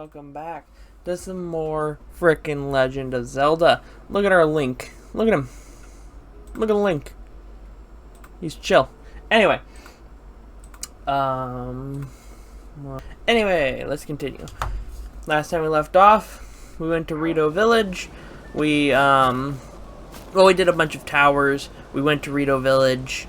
welcome back to some more frickin' Legend of Zelda. Look at our Link. Look at him. Look at Link. He's chill. Anyway. Anyway, let's continue. Last time we left off, we went to Rito Village. We did a bunch of towers. We went to Rito Village,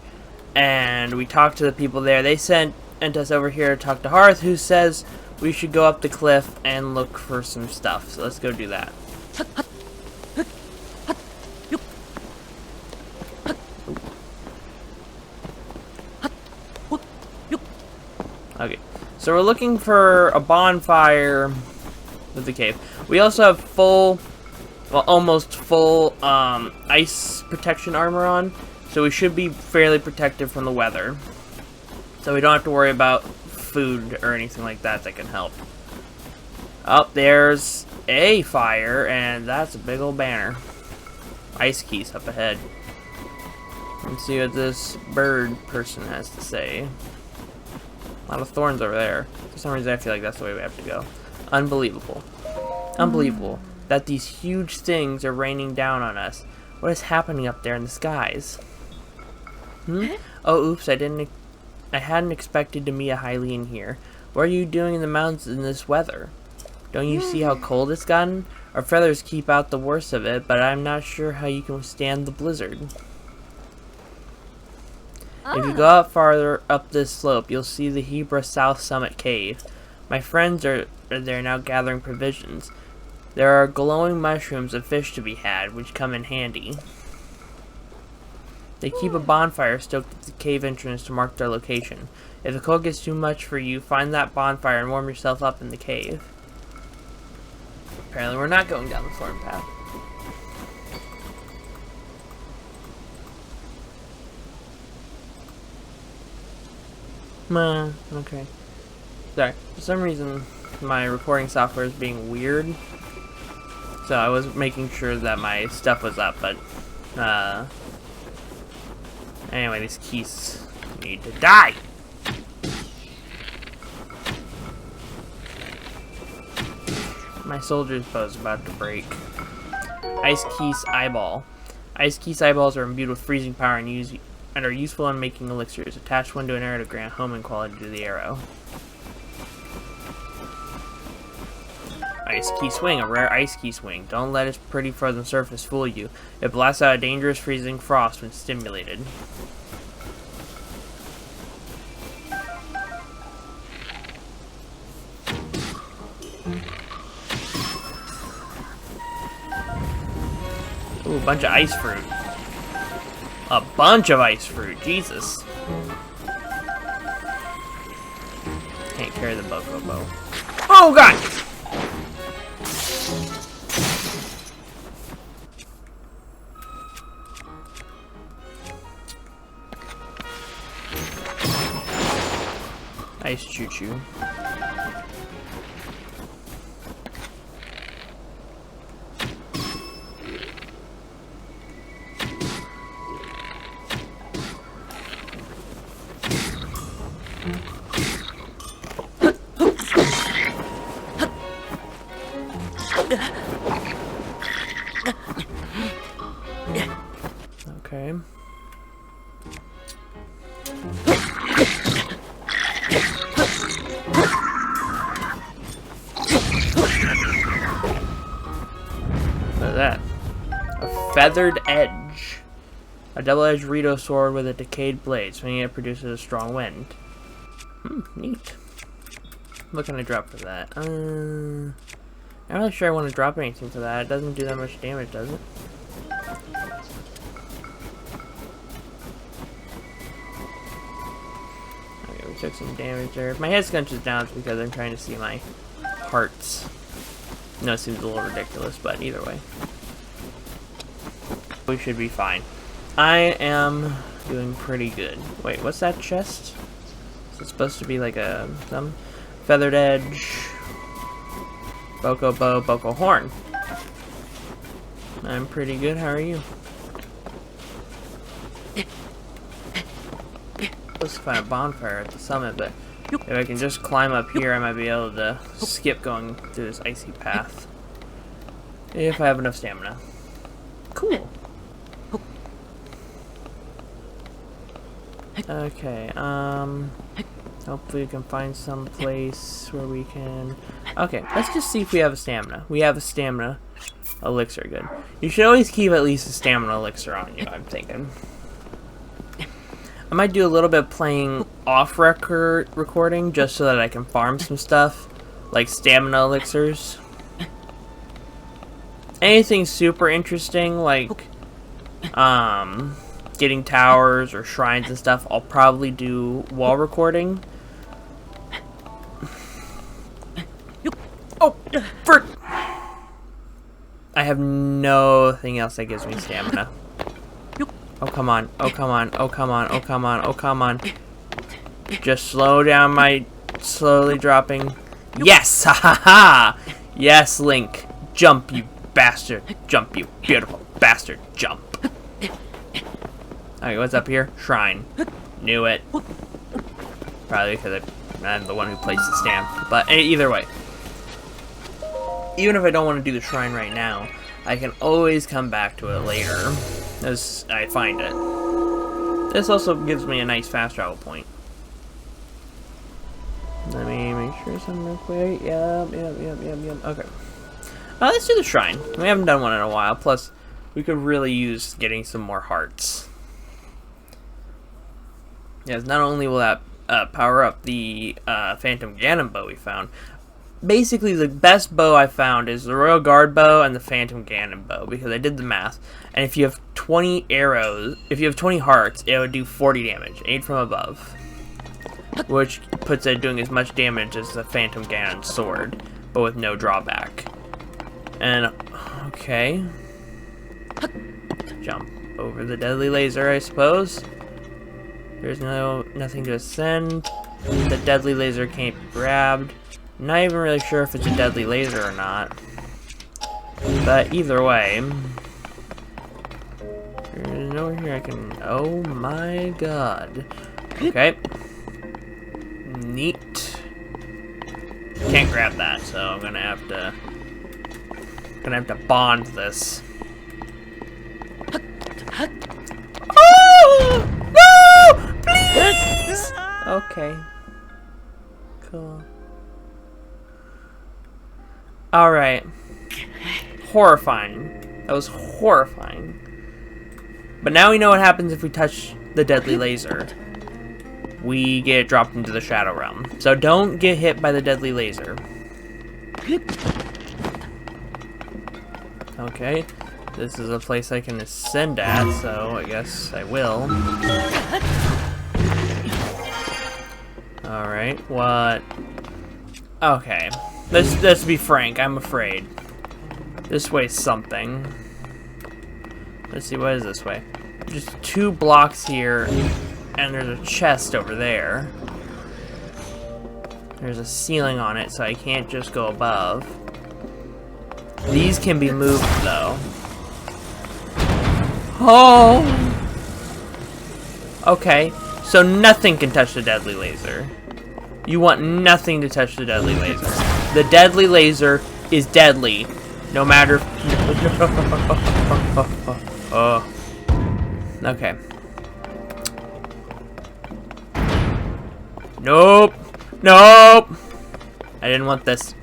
and we talked to the people there. They sent us over here to talk to Hearth, who says we should go up the cliff and look for some stuff. So let's go do that. Okay, so we're looking for a bonfire with the cave. We also have almost full ice protection armor on, so we should be fairly protected from the weather. So we don't have to worry about food or anything like that can help. Oh, there's a fire, and that's a big old banner. Ice keys up ahead. Let's see what this bird person has to say. A lot of thorns over there. For some reason I feel like that's the way we have to go. Unbelievable. Unbelievable that these huge things are raining down on us. What is happening up there in the skies? Oh, oops, I hadn't expected to meet a Hylian here. What are you doing in the mountains in this weather? Don't you see how cold it's gotten? Our feathers keep out the worst of it, but I'm not sure how you can withstand the blizzard. If you go out farther up this slope, you'll see the Hebra South Summit Cave. My friends are there now gathering provisions. There are glowing mushrooms and fish to be had, which come in handy. They keep a bonfire stoked at the cave entrance to mark their location. If the cold gets too much for you, find that bonfire and warm yourself up in the cave. Apparently we're not going down the thorn path. Okay. Sorry, for some reason my recording software is being weird. So I was making sure that my stuff was up, but anyway, these keys need to die! My soldier's bow's about to break. Ice Keys Eyeball. Ice Keys eyeballs are imbued with freezing power and are useful in making elixirs. Attach one to an arrow to grant homing quality to the arrow. Ice Key Swing, a rare ice key swing. Don't let its pretty frozen surface fool you. It blasts out a dangerous freezing frost when stimulated. Ooh, a bunch of ice fruit. A bunch of ice fruit, Jesus. Can't carry the Boko bow. Oh god! Ice choo-choo. Okay. Look at that. A feathered edge. A double-edged Rito sword with a decayed blade. Swinging it produces a strong wind. Neat. What can I drop for that? I'm not really sure I want to drop anything for that. It doesn't do that much damage, does it? Okay, we took some damage there. If my head scunches down, it's because I'm trying to see my hearts. No, it seems a little ridiculous, but either way. We should be fine. I am doing pretty good. Wait, what's that chest? Is it supposed to be like some feathered edge? Boko bow, Boko horn. I'm pretty good. How are you? Supposed to find a bonfire at the summit, but If I can just climb up here, I might be able to skip going through this icy path. If I have enough stamina. Cool. Okay, hopefully we can find some place where we can... Okay, let's just see if we have a stamina. We have a stamina elixir, good. You should always keep at least a stamina elixir on you, I'm thinking. I might do a little bit of playing off-record recording just so that I can farm some stuff, like stamina elixirs. Anything super interesting, like, getting towers or shrines and stuff, I'll probably do while recording. Oh, frick! I have nothing else that gives me stamina. Oh, come on. Oh, come on. Oh, come on. Oh, come on. Oh, come on. Just slow down my slowly dropping. Yes! Ha ha ha! Yes, Link. Jump, you bastard. Jump, you beautiful bastard. Jump. Okay, what's up here? Shrine. Knew it. Probably because I'm the one who placed the stamp. But either way. Even if I don't want to do the shrine right now, I can always come back to it later as I find it. This also gives me a nice fast travel point. Let me make sure something real quick. Yep. Okay. Let's do the shrine. We haven't done one in a while. Plus, we could really use getting some more hearts. Yes, not only will that power up the Phantom Ganon bow we found. Basically, the best bow I found is the Royal Guard bow and the Phantom Ganon bow, because I did the math. And if you have 20 arrows, if you have 20 hearts, it would do 40 damage, 8 from above. Which puts it doing as much damage as the Phantom Ganon sword, but with no drawback. And, okay. Jump over the deadly laser, I suppose. There's nothing to ascend. The deadly laser can't be grabbed. Not even really sure if it's a deadly laser or not. But either way. There's nowhere here I can... Oh my god. Okay. Neat. Can't grab that, so I'm gonna have to bond this. Oh! No! Please! Okay. Cool. Alright. Horrifying. That was horrifying. But now we know what happens if we touch the deadly laser. We get dropped into the Shadow Realm. So don't get hit by the deadly laser. Okay. This is a place I can ascend at, so I guess I will. Alright, what? Okay. Let's be frank, I'm afraid. This way's something. Let's see, what is this way? Just 2 blocks here, and there's a chest over there. There's a ceiling on it, so I can't just go above. These can be moved, though. Oh! Okay, so nothing can touch the deadly laser. You want nothing to touch the deadly laser. The deadly laser is deadly, no matter... Okay. Nope! Nope! I didn't want this.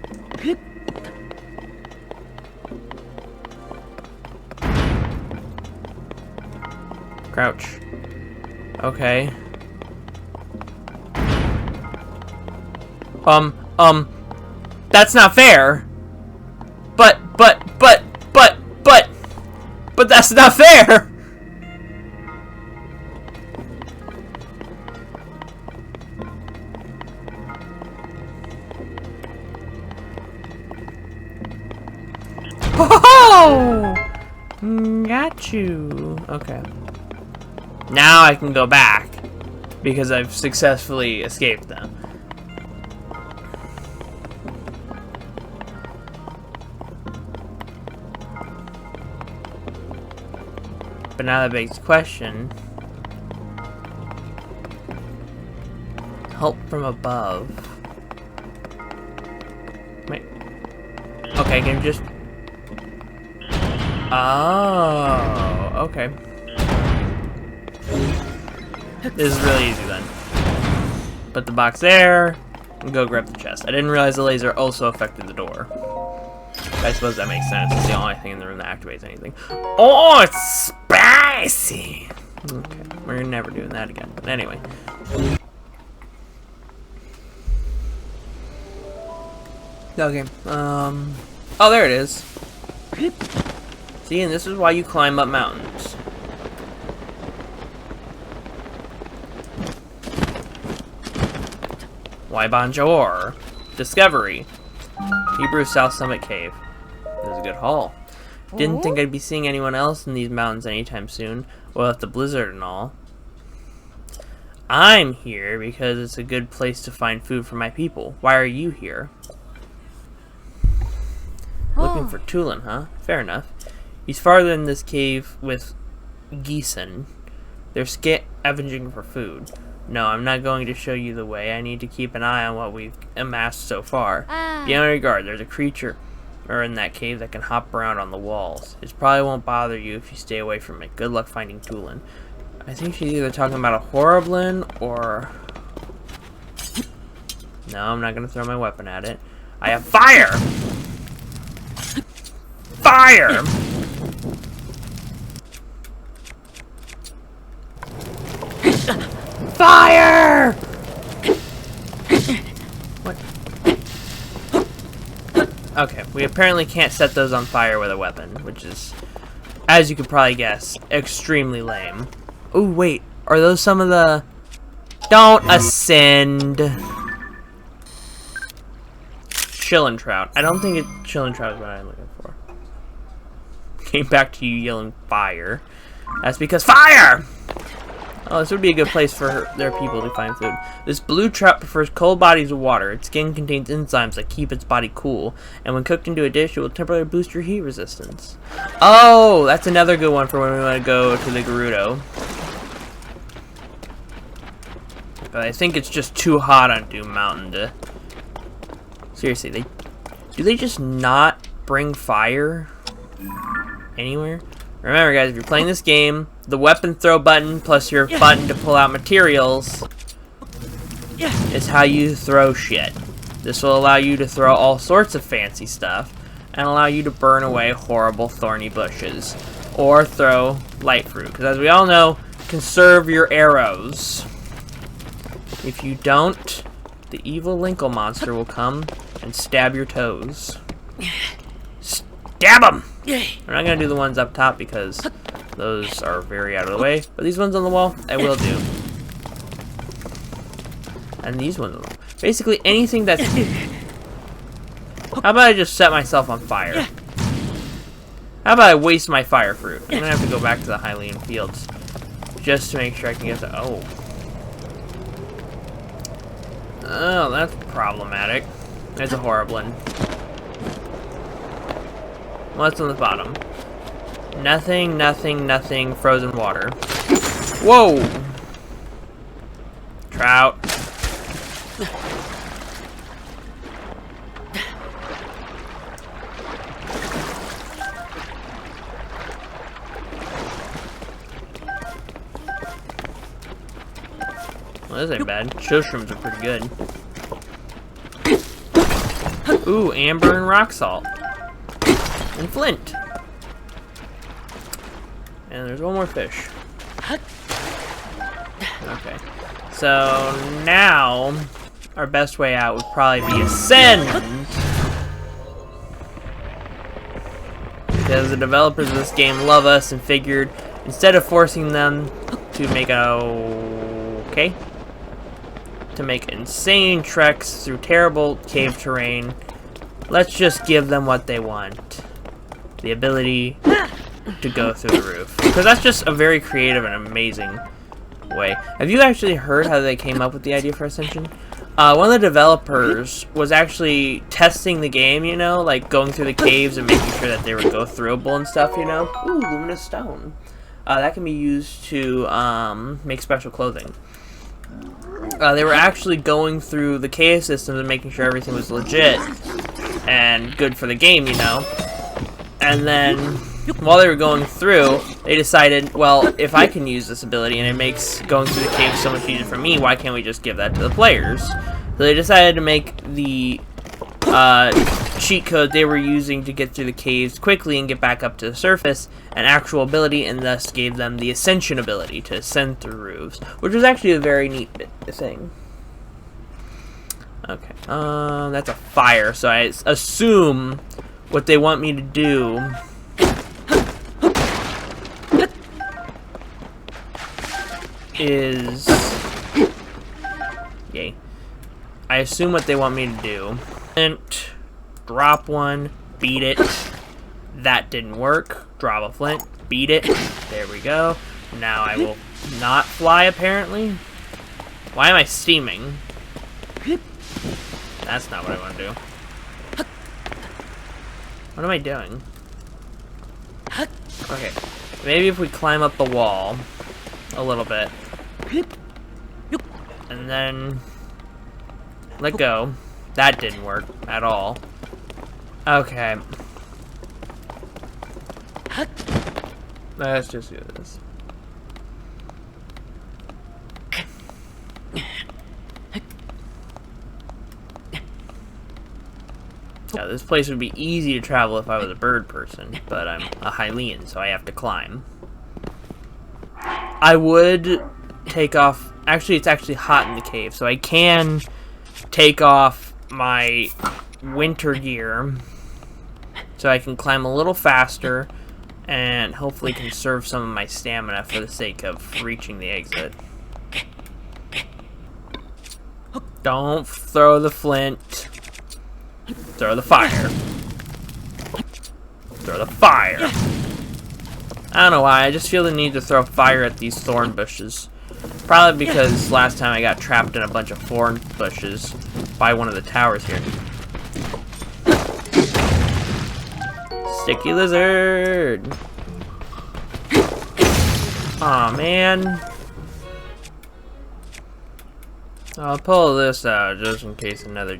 Crouch. Okay. That's not fair. But that's not fair. Oh! Got you. Okay. Now I can go back because I've successfully escaped them. But now that begs the question. Help from above. Wait. Okay, can you just... Oh, okay. This is really easy then. Put the box there, and go grab the chest. I didn't realize the laser also affected the door. I suppose that makes sense. It's the only thing in the room that activates anything. Oh, it's spicy! Okay, we're never doing that again. But anyway. Okay, oh, there it is. See, and this is why you climb up mountains. Why bonjour. Discovery. Hebrew South Summit Cave. This is a good haul. Didn't think I'd be seeing anyone else in these mountains anytime soon. Well, with the blizzard and all. I'm here because it's a good place to find food for my people. Why are you here? Looking for Tulin, huh? Fair enough. He's farther in this cave with Geeson. They're scavenging for food. No, I'm not going to show you the way. I need to keep an eye on what we've amassed so far. Be on your guard. There's a creature in that cave that can hop around on the walls. It probably won't bother you if you stay away from it. Good luck finding Tulin. I think she's either talking about a Horriblin or... No, I'm not going to throw my weapon at it. I have fire! Fire! Fire! What? Okay, we apparently can't set those on fire with a weapon, which is, as you could probably guess, extremely lame. Oh, wait. Are those some of the... Don't ascend. Chillin' trout. I don't think chillin' trout is what I'm looking for. Came back to you yelling fire. That's because fire! Oh, this would be a good place for their people to find food. This blue trout prefers cold bodies of water. Its skin contains enzymes that keep its body cool, and when cooked into a dish, it will temporarily boost your heat resistance. Oh, that's another good one for when we want to go to the Gerudo. But I think it's just too hot on Doom Mountain to... Seriously, do they just not bring fire anywhere? Remember, guys, if you're playing this game, the weapon throw button plus your button to pull out materials is how you throw shit. This will allow you to throw all sorts of fancy stuff and allow you to burn away horrible thorny bushes or throw light fruit. Because as we all know, conserve your arrows. If you don't, the evil Linkle monster will come and stab your toes. Stab them! We're not going to do the ones up top because those are very out of the way. But these ones on the wall, I will do. And these ones on the wall. Basically anything that's... How about I just set myself on fire? How about I waste my fire fruit? I'm going to have to go back to the Hylian fields just to make sure I can get the... Oh. Oh, that's problematic. There's a Horriblin. What's on the bottom? Nothing, nothing, nothing. Frozen water. Whoa! Trout. Well, this ain't bad. Shoshrooms are pretty good. Ooh, amber and rock salt. And flint. And there's one more fish. Okay. So now our best way out would probably be ascend. Because the developers of this game love us and figured instead of forcing them to make to make insane treks through terrible cave terrain, let's just give them what they want. The ability to go through the roof. Because that's just a very creative and amazing way. Have you actually heard how they came up with the idea for Ascension? One of the developers was actually testing the game, you know, like going through the caves and making sure that they would go throughable and stuff, you know. Ooh, luminous stone. That can be used to make special clothing. They were actually going through the cave systems and making sure everything was legit and good for the game, you know. And then, while they were going through, they decided, well, if I can use this ability and it makes going through the cave so much easier for me, why can't we just give that to the players? So they decided to make the cheat code they were using to get through the caves quickly and get back up to the surface an actual ability, and thus gave them the ascension ability to ascend through roofs, which was actually a very neat thing. Okay, that's a fire, so I assume what they want me to do is... Yay. I assume what they want me to do. Flint, drop one, beat it. That didn't work. Drop a flint, beat it. There we go. Now I will not fly, apparently. Why am I steaming? That's not what I want to do. What am I doing? Okay. Maybe if we climb up the wall a little bit. And then let go. That didn't work at all. Okay. Let's just do this. Yeah, this place would be easy to travel if I was a bird person, but I'm a Hylian, so I have to climb. I would take off... Actually, it's actually hot in the cave, so I can take off my winter gear so I can climb a little faster and hopefully conserve some of my stamina for the sake of reaching the exit. Don't throw the flint. Throw the fire. Throw the fire. I don't know why, I just feel the need to throw fire at these thorn bushes. Probably because last time I got trapped in a bunch of thorn bushes by one of the towers here. Sticky lizard! Aw, man. I'll pull this out just in case another...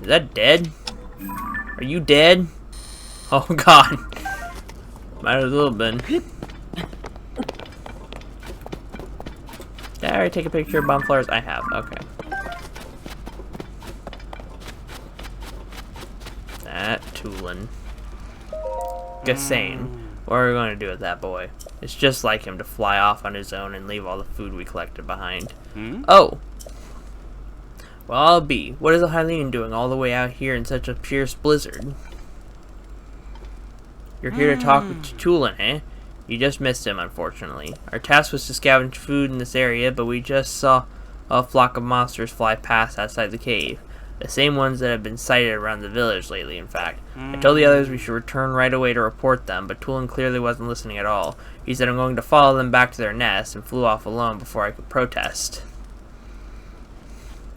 Is that dead? Are you dead? Oh god. Might as well have been. Did I already take a picture of bonfires? I have, okay. That Tulin. Gassane. What are we going to do with that boy? It's just like him to fly off on his own and leave all the food we collected behind. Oh! Well, I'll be. What is a Hylian doing all the way out here in such a fierce blizzard? You're here to talk to Tulin, eh? You just missed him, unfortunately. Our task was to scavenge food in this area, but we just saw a flock of monsters fly past outside the cave. The same ones that have been sighted around the village lately, in fact. I told the others we should return right away to report them, but Tulin clearly wasn't listening at all. He said I'm going to follow them back to their nest, and flew off alone before I could protest.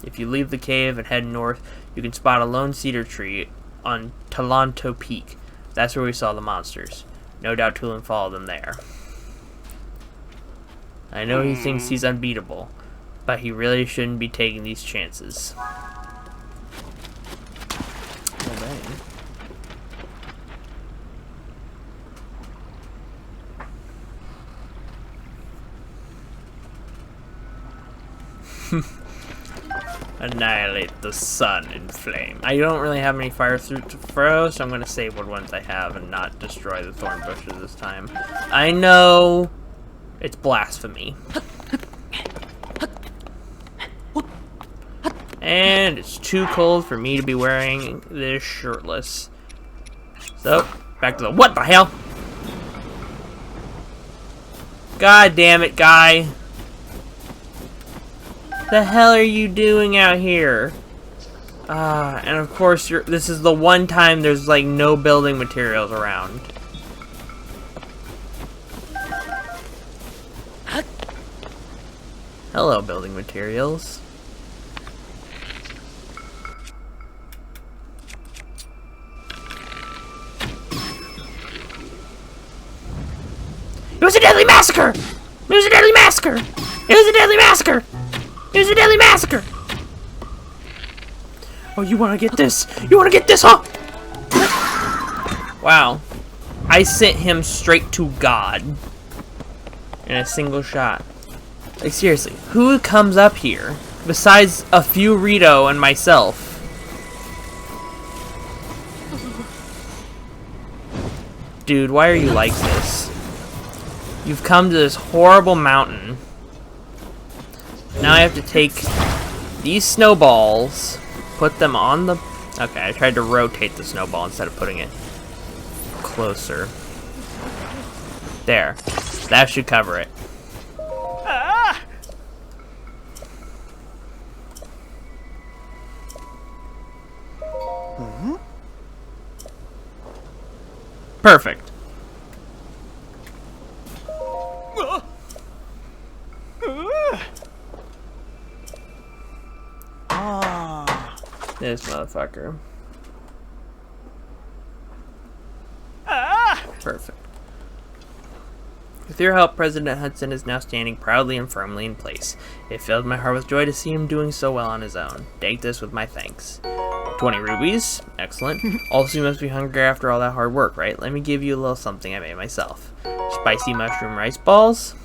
If you leave the cave and head north, you can spot a lone cedar tree on Talanto Peak. That's where we saw the monsters. No doubt Tulin followed them there. I know he thinks he's unbeatable, but he really shouldn't be taking these chances. Oh, dang. Annihilate the sun in flame. I don't really have any fire fruit to throw, so I'm going to save what ones I have and not destroy the thorn bushes this time. I know it's blasphemy. And it's too cold for me to be wearing this shirtless. So, back to the... What the hell? God damn it, guy. The hell are you doing out here? And of course, this is the one time there's like no building materials around. Hello, building materials. It was a deadly massacre! It was a deadly massacre! It was a deadly massacre! It was a deadly massacre! Oh, you wanna get this? You wanna get this, huh? Wow. I sent him straight to God. In a single shot. Like, seriously, who comes up here? Besides a few Rito and myself. Dude, why are you like this? You've come to this horrible mountain. Now I have to take these snowballs, put them on the... Okay, I tried to rotate the snowball instead of putting it closer. There. That should cover it. Perfect. This motherfucker. Perfect. With your help, President Hudson is now standing proudly and firmly in place. It filled my heart with joy to see him doing so well on his own. Take this with my thanks. 20 rubies. Excellent. Also, you must be hungry after all that hard work, right? Let me give you a little something I made myself. Spicy mushroom rice balls.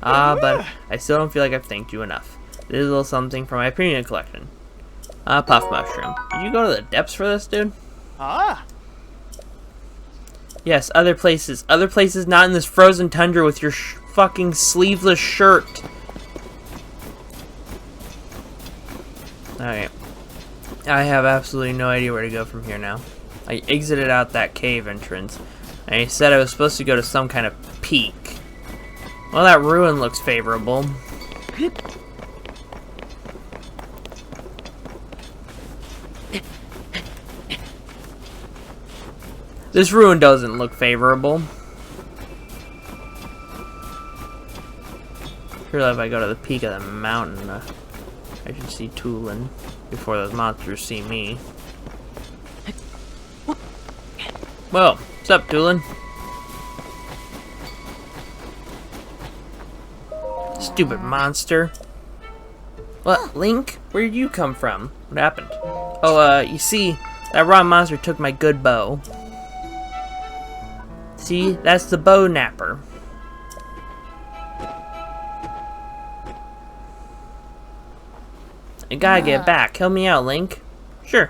But I still don't feel like I've thanked you enough. This is a little something from my premium collection. Puff mushroom. Did you go to the depths for this, dude? Yes, other places. Other places not in this frozen tundra with your fucking sleeveless shirt. Alright. I have absolutely no idea where to go from here now. I exited out that cave entrance. And he said I was supposed to go to some kind of peak. Well, that ruin looks favorable. This ruin doesn't look favorable. Surely if I go to the peak of the mountain, I should see Tulin before those monsters see me. Whoa, what's up, Tulin? Stupid monster. What, Link? Where did you come from? What happened? Oh, you see, that raw monster took my good bow. See, that's the bow napper. I gotta get back. Help me out, Link. Sure.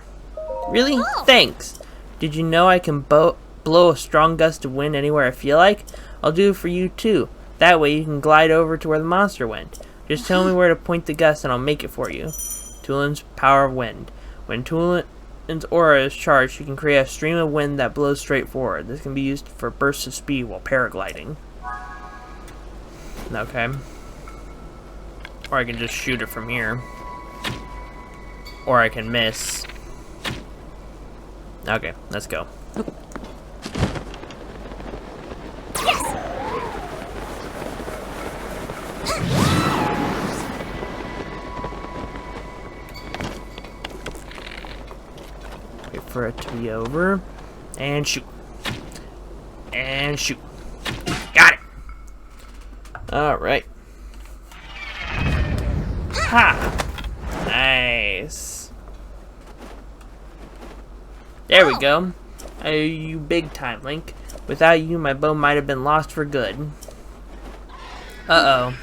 Really? Thanks. Did you know I can blow a strong gust of wind anywhere I feel like? I'll do it for you too. That way you can glide over to where the monster went. Just tell me where to point the gust and I'll make it for you. Tulin's power of wind. When Tulin's aura is charged, you can create a stream of wind that blows straight forward. This can be used for bursts of speed while paragliding. Okay. Or I can just shoot it from here. Or I can miss. Okay, let's go. Wait for it to be over. And shoot. And shoot. Got it! Alright. Ha! Nice. There we go. I owe you big time, Link. Without you, my bow might have been lost for good. Uh-oh.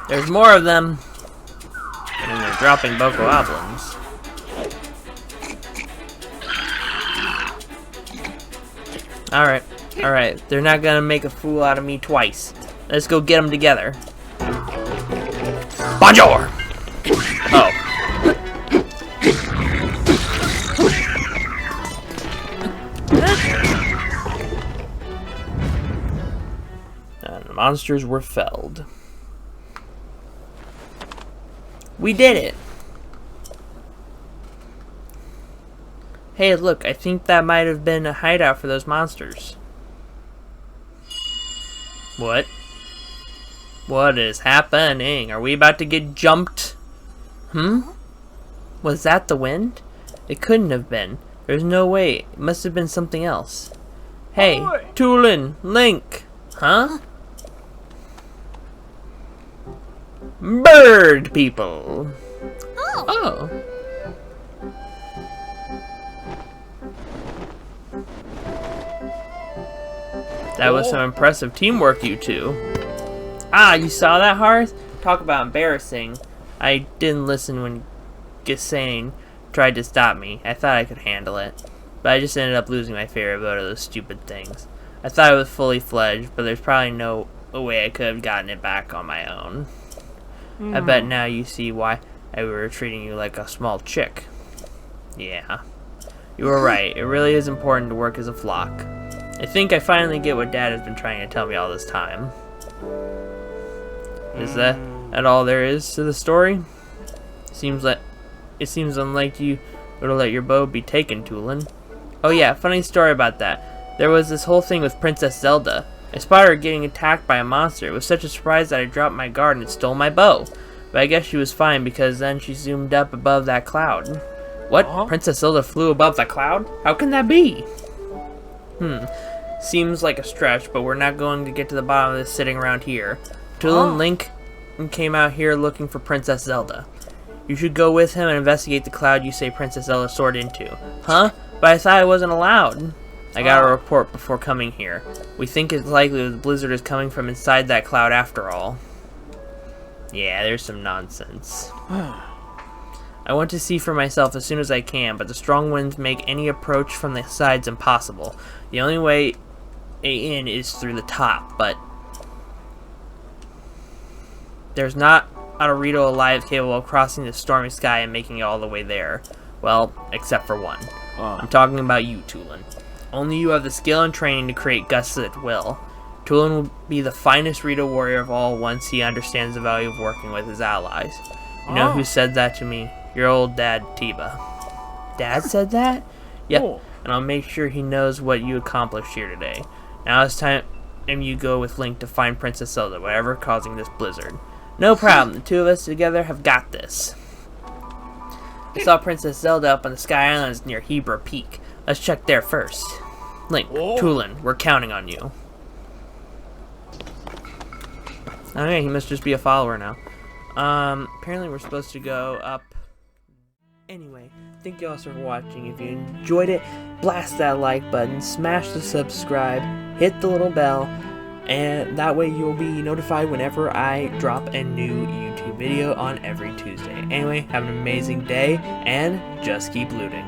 There's more of them. And they're dropping Boko Oblins. Alright. Alright. They're not gonna make a fool out of me twice. Let's go get them together. Bonjour! Oh. And the monsters were felled. We did it! Hey, look, I think that might have been a hideout for those monsters. What? What is happening? Are we about to get jumped? Was that the wind? It couldn't have been. There's no way. It must have been something else. Hey, Tulin, Link! Huh? Bird people. Oh. That was some impressive teamwork, you two. Ah, you saw that, Hearth? Talk about embarrassing. I didn't listen when Gisane tried to stop me. I thought I could handle it. But I just ended up losing my favorite vote of those stupid things. I thought it was fully fledged, but there's probably no way I could have gotten it back on my own. I bet now you see why I were treating you like a small chick. Yeah. You were right. It really is important to work as a flock. I think I finally get what Dad has been trying to tell me all this time. Is that all there is to the story? It seems unlike you would have let your bow be taken, Tulin. Oh yeah, funny story about that. There was this whole thing with Princess Zelda. I spotted her getting attacked by a monster. It was such a surprise that I dropped my guard and it stole my bow. But I guess she was fine because then she zoomed up above that cloud. What? Princess Zelda flew above the cloud? How can that be? Seems like a stretch, but we're not going to get to the bottom of this sitting around here. Tulin Link came out here looking for Princess Zelda. You should go with him and investigate the cloud you say Princess Zelda soared into. Huh? But I thought I wasn't allowed. I got a report before coming here. We think it's likely the blizzard is coming from inside that cloud after all. Yeah, there's some nonsense. I want to see for myself as soon as I can, but the strong winds make any approach from the sides impossible. The only way in is through the top, but there's not a Dorito alive capable of crossing the stormy sky and making it all the way there. Well, except for one. I'm talking about you, Tulin. Only you have the skill and training to create gusts at will. Tulin will be the finest Rito warrior of all once he understands the value of working with his allies. You know who said that to me? Your old dad, Tiba. Dad said that? Yep, and I'll make sure he knows what you accomplished here today. Now it's time you go with Link to find Princess Zelda, whatever causing this blizzard. No problem, the two of us together have got this. I saw Princess Zelda up on the Sky Islands near Hebra Peak. Let's check there first. Link, Tulin, we're counting on you. Okay, he must just be a follower now. Apparently we're supposed to go up. Anyway, thank you all for watching. If you enjoyed it, blast that like button, smash the subscribe, hit the little bell, and that way you'll be notified whenever I drop a new YouTube video on every Tuesday. Anyway, have an amazing day, and just keep looting.